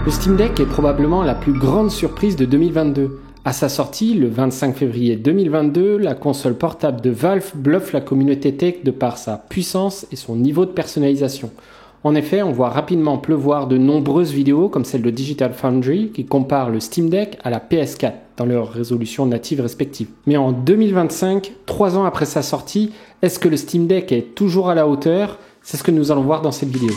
Le Steam Deck est probablement la plus grande surprise de 2022. À sa sortie, le 25 février 2022, la console portable de Valve bluffe la communauté tech de par sa puissance et son niveau de personnalisation. En effet, on voit rapidement pleuvoir de nombreuses vidéos comme celle de Digital Foundry qui compare le Steam Deck à la PS4 dans leurs résolutions natives respectives. Mais en 2025, 3 ans après sa sortie, est-ce que le Steam Deck est toujours à la hauteur ? C'est ce que nous allons voir dans cette vidéo.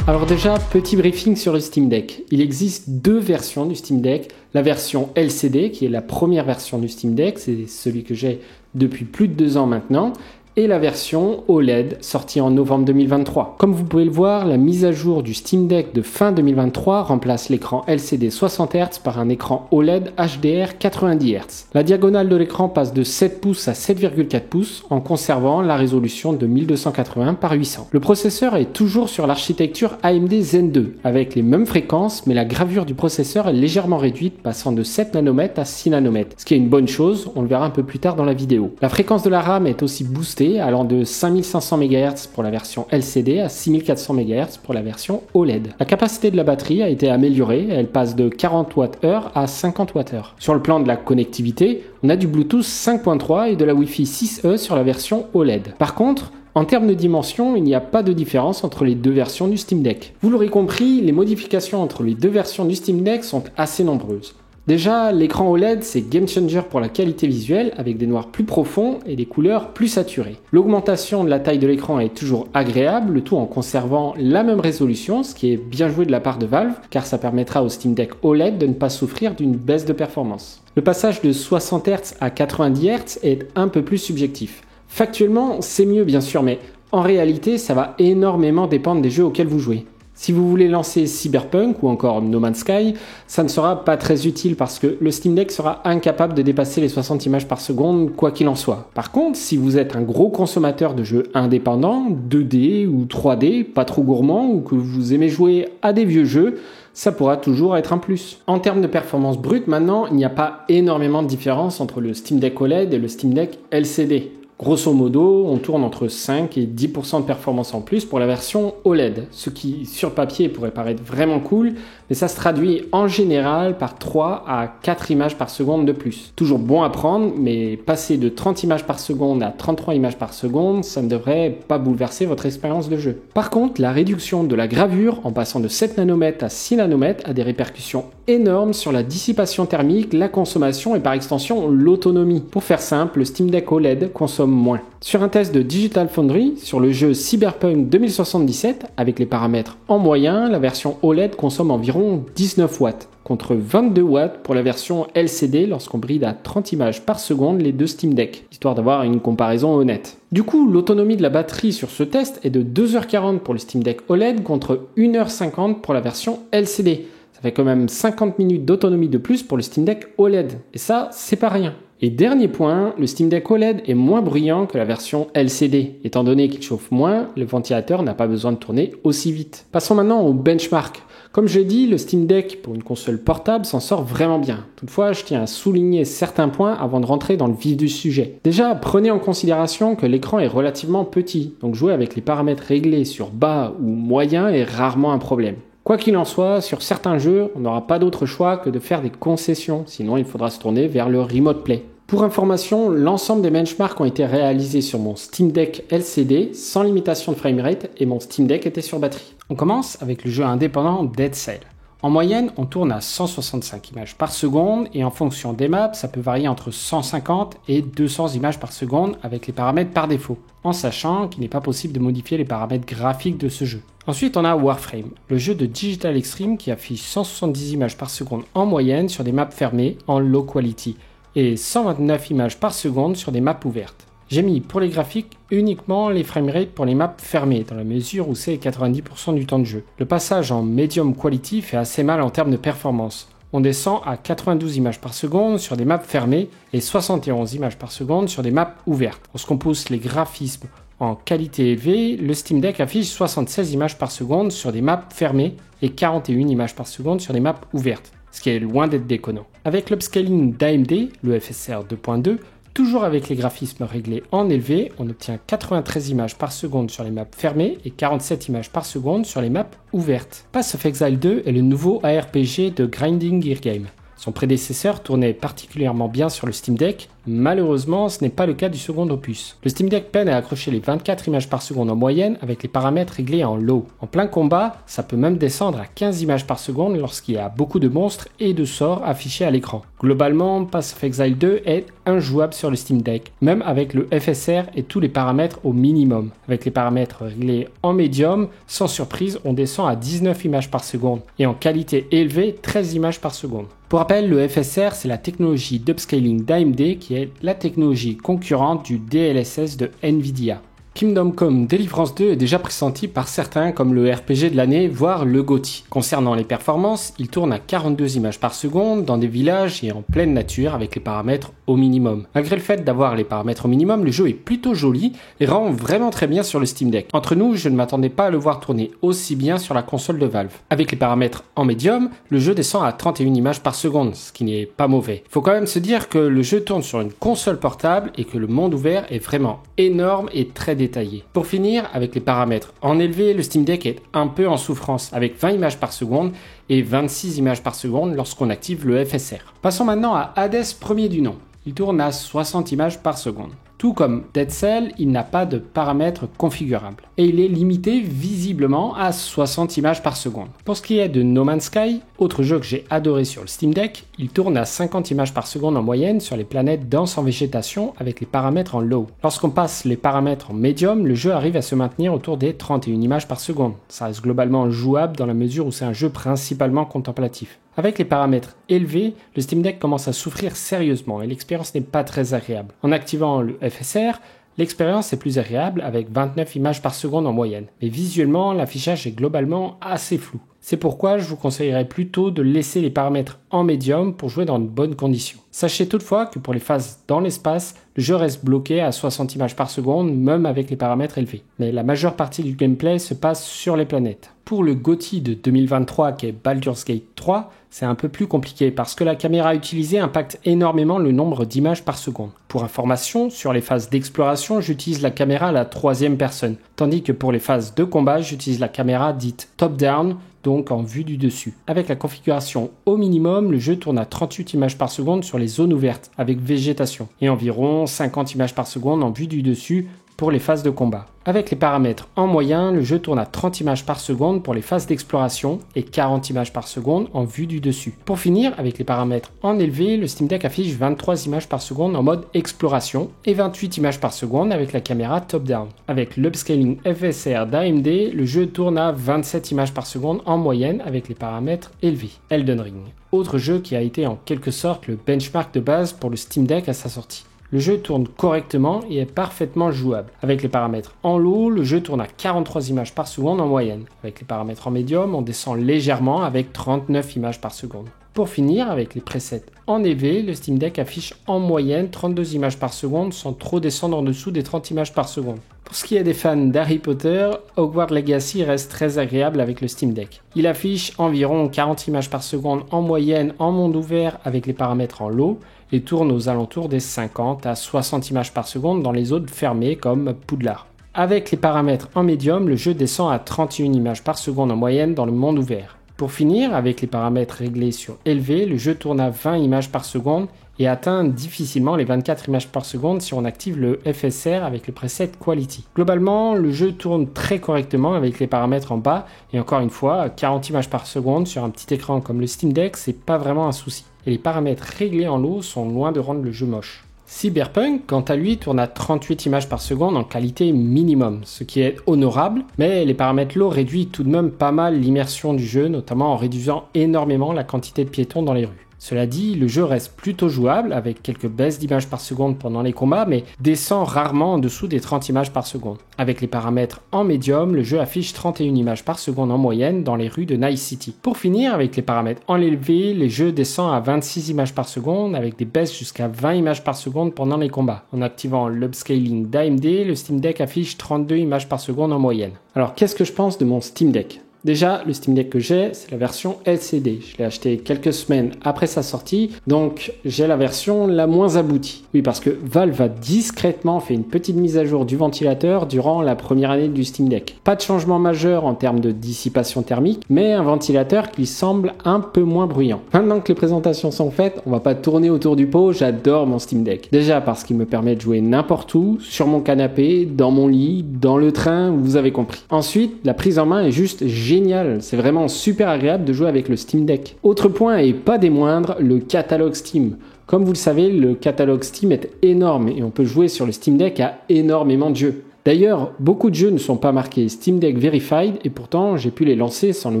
Alors déjà, petit briefing sur le Steam Deck. Il existe deux versions du Steam Deck. La version LCD, qui est la première version du Steam Deck, c'est celui que j'ai depuis plus de 2 ans maintenant, et la version OLED, sortie en novembre 2023. Comme vous pouvez le voir, la mise à jour du Steam Deck de fin 2023 remplace l'écran LCD 60 Hz par un écran OLED HDR 90 Hz. La diagonale de l'écran passe de 7 pouces à 7,4 pouces en conservant la résolution de 1280 par 800. Le processeur est toujours sur l'architecture AMD Zen 2, avec les mêmes fréquences, mais la gravure du processeur est légèrement réduite, passant de 7 nanomètres à 6 nanomètres, ce qui est une bonne chose, on le verra un peu plus tard dans la vidéo. La fréquence de la RAM est aussi boostée, allant de 5500 MHz pour la version LCD à 6400 MHz pour la version OLED. La capacité de la batterie a été améliorée, elle passe de 40 Wh à 50 Wh. Sur le plan de la connectivité, on a du Bluetooth 5.3 et de la Wi-Fi 6E sur la version OLED. Par contre, en termes de dimension, il n'y a pas de différence entre les deux versions du Steam Deck. Vous l'aurez compris, les modifications entre les deux versions du Steam Deck sont assez nombreuses. Déjà, l'écran OLED, c'est game changer pour la qualité visuelle avec des noirs plus profonds et des couleurs plus saturées. L'augmentation de la taille de l'écran est toujours agréable, le tout en conservant la même résolution, ce qui est bien joué de la part de Valve, car ça permettra au Steam Deck OLED de ne pas souffrir d'une baisse de performance. Le passage de 60 Hz à 90 Hz est un peu plus subjectif. Factuellement, c'est mieux bien sûr, mais en réalité, ça va énormément dépendre des jeux auxquels vous jouez. Si vous voulez lancer Cyberpunk ou encore No Man's Sky, ça ne sera pas très utile parce que le Steam Deck sera incapable de dépasser les 60 images par seconde quoi qu'il en soit. Par contre, si vous êtes un gros consommateur de jeux indépendants, 2D ou 3D, pas trop gourmand ou que vous aimez jouer à des vieux jeux, ça pourra toujours être un plus. En termes de performance brute maintenant, il n'y a pas énormément de différence entre le Steam Deck OLED et le Steam Deck LCD. Grosso modo, on tourne entre 5 et 10% de performance en plus pour la version OLED, ce qui sur papier pourrait paraître vraiment cool, mais ça se traduit en général par 3 à 4 images par seconde de plus. Toujours bon à prendre, mais passer de 30 images par seconde à 33 images par seconde, ça ne devrait pas bouleverser votre expérience de jeu. Par contre, la réduction de la gravure en passant de 7 nanomètres à 6 nanomètres a des répercussions énormes sur la dissipation thermique, la consommation et par extension l'autonomie. Pour faire simple, le Steam Deck OLED consomme moins. Sur un test de Digital Foundry, sur le jeu Cyberpunk 2077, avec les paramètres en moyen, la version OLED consomme environ 19 watts, contre 22 watts pour la version LCD lorsqu'on bride à 30 images par seconde les deux Steam Deck, histoire d'avoir une comparaison honnête. Du coup, l'autonomie de la batterie sur ce test est de 2h40 pour le Steam Deck OLED contre 1h50 pour la version LCD. Ça fait quand même 50 minutes d'autonomie de plus pour le Steam Deck OLED, et ça, c'est pas rien. Et dernier point, le Steam Deck OLED est moins bruyant que la version LCD. Étant donné qu'il chauffe moins, le ventilateur n'a pas besoin de tourner aussi vite. Passons maintenant au benchmark. Comme je l'ai dit, le Steam Deck pour une console portable s'en sort vraiment bien. Toutefois, je tiens à souligner certains points avant de rentrer dans le vif du sujet. Déjà, prenez en considération que l'écran est relativement petit, donc jouer avec les paramètres réglés sur bas ou moyen est rarement un problème. Quoi qu'il en soit, sur certains jeux, on n'aura pas d'autre choix que de faire des concessions, sinon il faudra se tourner vers le Remote Play. Pour information, l'ensemble des benchmarks ont été réalisés sur mon Steam Deck LCD sans limitation de framerate et mon Steam Deck était sur batterie. On commence avec le jeu indépendant Dead Cell. En moyenne, on tourne à 165 images par seconde et en fonction des maps, ça peut varier entre 150 et 200 images par seconde avec les paramètres par défaut, en sachant qu'il n'est pas possible de modifier les paramètres graphiques de ce jeu. Ensuite, on a Warframe, le jeu de Digital Extreme qui affiche 170 images par seconde en moyenne sur des maps fermées en low quality et 129 images par seconde sur des maps ouvertes. J'ai mis pour les graphiques uniquement les framerates pour les maps fermées, dans la mesure où c'est 90% du temps de jeu. Le passage en medium quality fait assez mal en termes de performance. On descend à 92 images par seconde sur des maps fermées et 71 images par seconde sur des maps ouvertes. Lorsqu'on pousse les graphismes en qualité élevée, le Steam Deck affiche 76 images par seconde sur des maps fermées et 41 images par seconde sur des maps ouvertes, ce qui est loin d'être déconnant. Avec l'upscaling d'AMD, le FSR 2.2, Toujours avec les graphismes réglés en élevé, on obtient 93 images par seconde sur les maps fermées et 47 images par seconde sur les maps ouvertes. Path of Exile 2 est le nouveau ARPG de Grinding Gear Game. Son prédécesseur tournait particulièrement bien sur le Steam Deck, malheureusement ce n'est pas le cas du second opus. Le Steam Deck peine à accrocher les 24 images par seconde en moyenne avec les paramètres réglés en low. En plein combat, ça peut même descendre à 15 images par seconde lorsqu'il y a beaucoup de monstres et de sorts affichés à l'écran. Globalement, Path of Exile 2 est injouable sur le Steam Deck, même avec le FSR et tous les paramètres au minimum. Avec les paramètres réglés en médium, sans surprise, on descend à 19 images par seconde et en qualité élevée, 13 images par seconde. Pour rappel, le FSR, c'est la technologie d'upscaling d'AMD qui est la technologie concurrente du DLSS de Nvidia. Kingdom Come Deliverance 2 est déjà pressenti par certains comme le RPG de l'année, voire le GOTY. Concernant les performances, il tourne à 42 images par seconde dans des villages et en pleine nature avec les paramètres au minimum. Malgré le fait d'avoir les paramètres au minimum, le jeu est plutôt joli et rend vraiment très bien sur le Steam Deck. Entre nous, je ne m'attendais pas à le voir tourner aussi bien sur la console de Valve. Avec les paramètres en médium, le jeu descend à 31 images par seconde, ce qui n'est pas mauvais. Il faut quand même se dire que le jeu tourne sur une console portable et que le monde ouvert est vraiment énorme et très détaillé. Pour finir, avec les paramètres en élevé, le Steam Deck est un peu en souffrance avec 20 images par seconde et 26 images par seconde lorsqu'on active le FSR. Passons maintenant à Hades premier du nom. Il tourne à 60 images par seconde. Tout comme Dead Cell, il n'a pas de paramètres configurables. Et il est limité visiblement à 60 images par seconde. Pour ce qui est de No Man's Sky, autre jeu que j'ai adoré sur le Steam Deck, il tourne à 50 images par seconde en moyenne sur les planètes denses en végétation avec les paramètres en low. Lorsqu'on passe les paramètres en medium, le jeu arrive à se maintenir autour des 31 images par seconde. Ça reste globalement jouable dans la mesure où c'est un jeu principalement contemplatif. Avec les paramètres élevés, le Steam Deck commence à souffrir sérieusement et l'expérience n'est pas très agréable. En activant le FSR, l'expérience est plus agréable avec 29 images par seconde en moyenne. Mais visuellement, l'affichage est globalement assez flou. C'est pourquoi je vous conseillerais plutôt de laisser les paramètres en médium pour jouer dans de bonnes conditions. Sachez toutefois que pour les phases dans l'espace, le jeu reste bloqué à 60 images par seconde, même avec les paramètres élevés. Mais la majeure partie du gameplay se passe sur les planètes. Pour le GOTY de 2023 qui est Baldur's Gate 3, c'est un peu plus compliqué parce que la caméra utilisée impacte énormément le nombre d'images par seconde. Pour information, sur les phases d'exploration, j'utilise la caméra à la troisième personne, tandis que pour les phases de combat, j'utilise la caméra dite top-down, donc en vue du dessus. Avec la configuration au minimum, le jeu tourne à 38 images par seconde sur les zones ouvertes, avec végétation, et environ 50 images par seconde en vue du dessus pour les phases de combat. Avec les paramètres en moyen, le jeu tourne à 30 images par seconde pour les phases d'exploration et 40 images par seconde en vue du dessus. Pour finir, avec les paramètres en élevé, le Steam Deck affiche 23 images par seconde en mode exploration et 28 images par seconde avec la caméra top-down. Avec l'upscaling FSR d'AMD, le jeu tourne à 27 images par seconde en moyenne avec les paramètres élevés. Elden Ring, autre jeu qui a été en quelque sorte le benchmark de base pour le Steam Deck à sa sortie. Le jeu tourne correctement et est parfaitement jouable. Avec les paramètres en low, le jeu tourne à 43 images par seconde en moyenne. Avec les paramètres en médium, on descend légèrement avec 39 images par seconde. Pour finir, avec les presets en élevé, le Steam Deck affiche en moyenne 32 images par seconde sans trop descendre en dessous des 30 images par seconde. Pour ce qui est des fans d'Harry Potter, Hogwarts Legacy reste très agréable avec le Steam Deck. Il affiche environ 40 images par seconde en moyenne en monde ouvert avec les paramètres en low et tourne aux alentours des 50 à 60 images par seconde dans les zones fermées comme Poudlard. Avec les paramètres en médium, le jeu descend à 31 images par seconde en moyenne dans le monde ouvert. Pour finir, avec les paramètres réglés sur élevé, le jeu tourne à 20 images par seconde et atteint difficilement les 24 images par seconde si on active le FSR avec le preset Quality. Globalement, le jeu tourne très correctement avec les paramètres en bas et encore une fois, 40 images par seconde sur un petit écran comme le Steam Deck, c'est pas vraiment un souci. Et les paramètres réglés en low sont loin de rendre le jeu moche. Cyberpunk, quant à lui, tourne à 38 images par seconde en qualité minimum, ce qui est honorable, mais les paramètres low réduisent tout de même pas mal l'immersion du jeu, notamment en réduisant énormément la quantité de piétons dans les rues. Cela dit, le jeu reste plutôt jouable avec quelques baisses d'images par seconde pendant les combats, mais descend rarement en dessous des 30 images par seconde. Avec les paramètres en médium, le jeu affiche 31 images par seconde en moyenne dans les rues de Nice City. Pour finir, avec les paramètres en élevé, les jeux descendent à 26 images par seconde avec des baisses jusqu'à 20 images par seconde pendant les combats. En activant l'upscaling d'AMD, le Steam Deck affiche 32 images par seconde en moyenne. Alors qu'est-ce que je pense de mon Steam Deck ? Déjà, le Steam Deck que j'ai, c'est la version LCD. Je l'ai acheté quelques semaines après sa sortie, donc j'ai la version la moins aboutie. Oui, parce que Valve a discrètement fait une petite mise à jour du ventilateur durant la première année du Steam Deck. Pas de changement majeur en termes de dissipation thermique, mais un ventilateur qui semble un peu moins bruyant. Maintenant que les présentations sont faites, on va pas tourner autour du pot, j'adore mon Steam Deck. Déjà parce qu'il me permet de jouer n'importe où, sur mon canapé, dans mon lit, dans le train, vous avez compris. Ensuite, la prise en main est juste géniale, c'est vraiment super agréable de jouer avec le Steam Deck. Autre point et pas des moindres, le catalogue Steam. Comme vous le savez, le catalogue Steam est énorme et on peut jouer sur le Steam Deck à énormément de jeux. D'ailleurs, beaucoup de jeux ne sont pas marqués Steam Deck Verified et pourtant j'ai pu les lancer sans le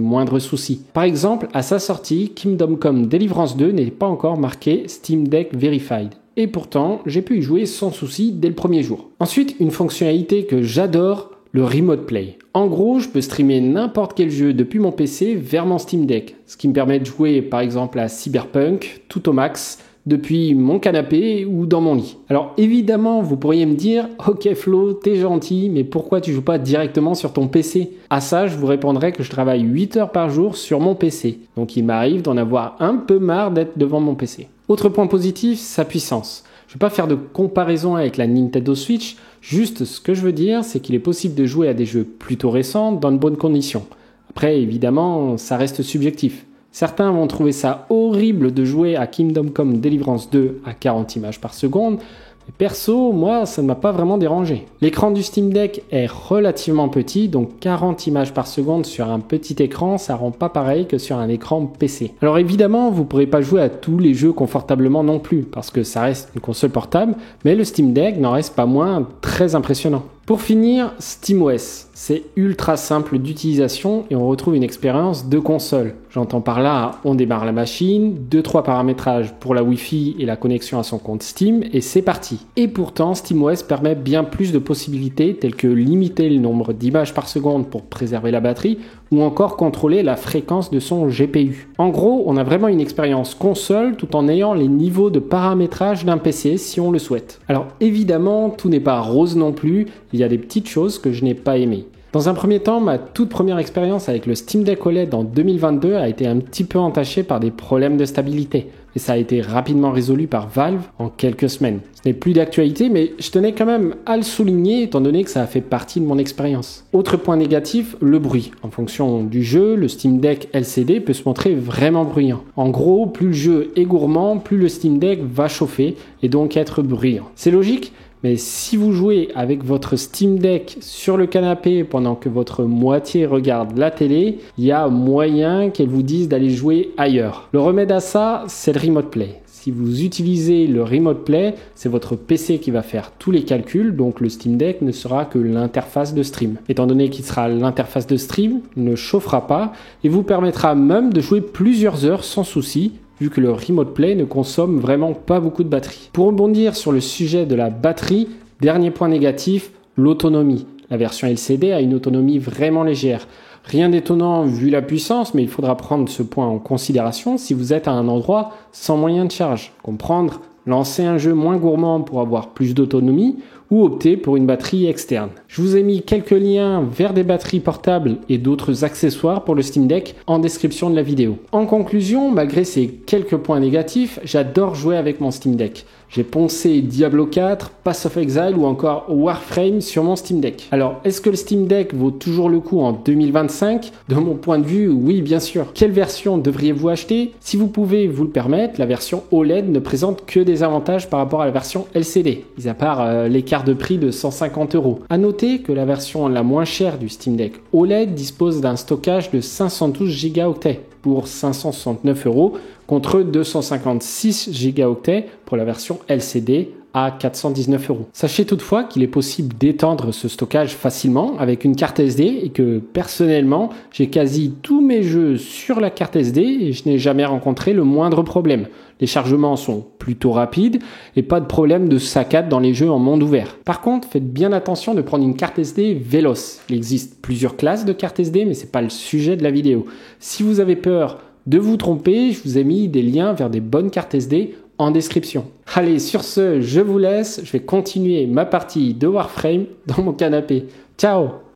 moindre souci. Par exemple, à sa sortie, Kingdom Come Deliverance 2 n'est pas encore marqué Steam Deck Verified. Et pourtant, j'ai pu y jouer sans souci dès le premier jour. Ensuite, une fonctionnalité que j'adore, le Remote Play. En gros, je peux streamer n'importe quel jeu depuis mon PC vers mon Steam Deck, ce qui me permet de jouer par exemple à Cyberpunk, tout au max, depuis mon canapé ou dans mon lit. Alors évidemment, vous pourriez me dire « Ok Flo, t'es gentil, mais pourquoi tu joues pas directement sur ton PC ?» À ça, je vous répondrai que je travaille 8 heures par jour sur mon PC. Donc il m'arrive d'en avoir un peu marre d'être devant mon PC. Autre point positif, sa puissance. Je ne vais pas faire de comparaison avec la Nintendo Switch, juste ce que je veux dire, c'est qu'il est possible de jouer à des jeux plutôt récents dans de bonnes conditions. Après, évidemment, ça reste subjectif. Certains vont trouver ça horrible de jouer à Kingdom Come Deliverance 2 à 40 images par seconde, mais perso, moi, ça ne m'a pas vraiment dérangé. L'écran du Steam Deck est relativement petit, donc 40 images par seconde sur un petit écran, ça rend pas pareil que sur un écran PC. Alors évidemment, vous pourrez pas jouer à tous les jeux confortablement non plus, parce que ça reste une console portable, mais le Steam Deck n'en reste pas moins très impressionnant. Pour finir, SteamOS, c'est ultra simple d'utilisation et on retrouve une expérience de console. J'entends par là, on démarre la machine, 2-3 paramétrages pour la Wi-Fi et la connexion à son compte Steam et c'est parti. Et pourtant, SteamOS permet bien plus de possibilités telles que limiter le nombre d'images par seconde pour préserver la batterie ou encore contrôler la fréquence de son GPU. En gros, on a vraiment une expérience console tout en ayant les niveaux de paramétrage d'un PC si on le souhaite. Alors évidemment, tout n'est pas rose non plus, il y a des petites choses que je n'ai pas aimées. Dans un premier temps, ma toute première expérience avec le Steam Deck OLED en 2022 a été un petit peu entachée par des problèmes de stabilité. Et ça a été rapidement résolu par Valve en quelques semaines. Ce n'est plus d'actualité, mais je tenais quand même à le souligner étant donné que ça a fait partie de mon expérience. Autre point négatif, le bruit. En fonction du jeu, le Steam Deck LCD peut se montrer vraiment bruyant. En gros, plus le jeu est gourmand, plus le Steam Deck va chauffer et donc être bruyant. C'est logique ? Mais si vous jouez avec votre Steam Deck sur le canapé pendant que votre moitié regarde la télé, il y a moyen qu'elle vous dise d'aller jouer ailleurs. Le remède à ça, c'est le Remote Play. Si vous utilisez le Remote Play, c'est votre PC qui va faire tous les calculs, donc le Steam Deck ne sera que l'interface de stream. Étant donné qu'il sera l'interface de stream, il ne chauffera pas et vous permettra même de jouer plusieurs heures sans souci, vu que le Remote Play ne consomme vraiment pas beaucoup de batterie. Pour rebondir sur le sujet de la batterie, dernier point négatif, l'autonomie. La version LCD a une autonomie vraiment légère. Rien d'étonnant vu la puissance, mais il faudra prendre ce point en considération si vous êtes à un endroit sans moyen de charge. Comprendre, lancer un jeu moins gourmand pour avoir plus d'autonomie ou opter pour une batterie externe. Je vous ai mis quelques liens vers des batteries portables et d'autres accessoires pour le Steam Deck en description de la vidéo. En conclusion, malgré ces quelques points négatifs, j'adore jouer avec mon Steam Deck. J'ai poncé Diablo 4, Path of Exile ou encore Warframe sur mon Steam Deck. Alors, est-ce que le Steam Deck vaut toujours le coup en 2025 ? De mon point de vue, oui, bien sûr. Quelle version devriez-vous acheter ? Si vous pouvez vous le permettre, la version OLED ne présente que des avantages par rapport à la version LCD, mis à part l'écart de prix de 150 €. À noter que la version la moins chère du Steam Deck OLED dispose d'un stockage de 512 Go pour 569 € contre 256 Go pour la version LCD à 419 €. Sachez toutefois qu'il est possible d'étendre ce stockage facilement avec une carte SD et que personnellement, j'ai quasi tous mes jeux sur la carte SD et je n'ai jamais rencontré le moindre problème. Les chargements sont plutôt rapides et pas de problème de saccade dans les jeux en monde ouvert. Par contre, faites bien attention de prendre une carte SD véloce. Il existe plusieurs classes de cartes SD, mais c'est pas le sujet de la vidéo. Si vous avez peur de vous tromper, je vous ai mis des liens vers des bonnes cartes SD en description. Allez, sur ce, je vous laisse. Je vais continuer ma partie de Warframe dans mon canapé. Ciao!